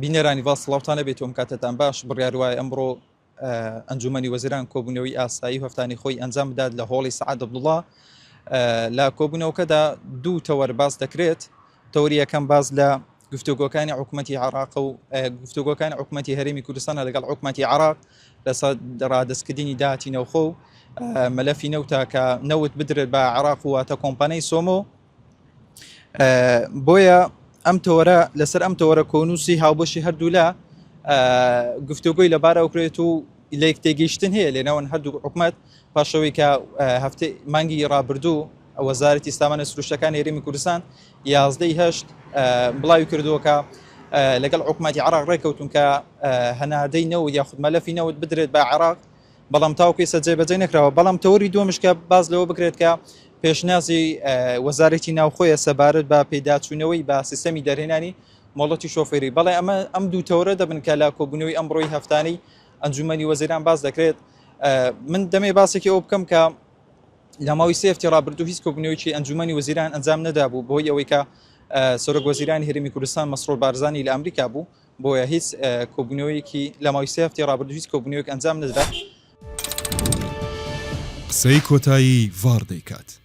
بینەرانی ڤاڵ سڵاوتانە بێتەوەم کاتتان باش بڕیاروای ئەمڕۆ ئەنجومەنی وەزیران کۆبوونەوەی ئاسایی و هەفتانی خۆی ئەنجام بدات لە هۆڵی سەعاد عەبدوڵڵا. لە کۆبوونەوەکەدا دوو تەوەر باس دەکرێت. تەوەری یەکەم باز لە گفتوگۆکانی حکوومەتی عێراق و گفتوگۆکانی حکوومەتی هەرێمی کوردستانە لەگەڵ حکوومەتی عێراق لەسەر ڕادەستکردنی داهاتی نەوخۆ و مەلەفی نەوتە کە نەوت بدرێت بە عێراق واتە کۆمپانیای سۆمۆ. بۆیە ئەم تۆرە لەسەر ئەم تۆرە کۆنووسی هاوبەشی هەردوو لە گفتوگۆی لەبارە ئەوکرێت و لە یەکتێگەیشتن هەیە لێنەوەن هەردوو حکوومەت پاشەوەی کە هەفتەی مانگی ڕابردوو وەزارەتی سامانە سروشتەکانی هەرێمی کوردستان 11/8 بڵاوی کردووە کە لەگەڵ حکوومەتی عێراق ڕێکەوتون کە هەنادەی نەوت یاخود مەلەفی نەوت بدرێت بە عێراق، بەڵام تاوەکو ئێستا جێبەجێ نەکراوە. بەڵام تەوەری دووەمش کە باز لەوە بکرێت کە پێشنیازی وەزارەتی ناوخۆیە سەبارەت بە پێداچوونەوەی بە سیستەمی دەرهێنانی مۆڵەتی شۆفێری. بەڵێ ئەم دوو تەورە دەبن کە لە کۆبوونەوەی ئەمڕۆی هەفتانەی ئەنجومەنی وەزیران باز دەکرێت. من دەمێ باسێکی ئەوە بکەم کە لە ماوەی سێ هەفتەی ڕابردوو هیچ کۆبوونەوەیکی ئەنجومەنی وەزیران ئەنجام نەدابوو بۆی ئەوەی کە سەرۆک وەزیرانی هەرێمی کوردستان مەسرۆر بارزانی لە ئەمریکا بوو، بۆیە هیچ کۆبوونەوەیەکی لە ماوەی سێ هەفتەی ڕابردوو هیچ کۆبوونەوەیەک ئەنجام نەدرا. قسەی کۆتایی ڤار دەیکات.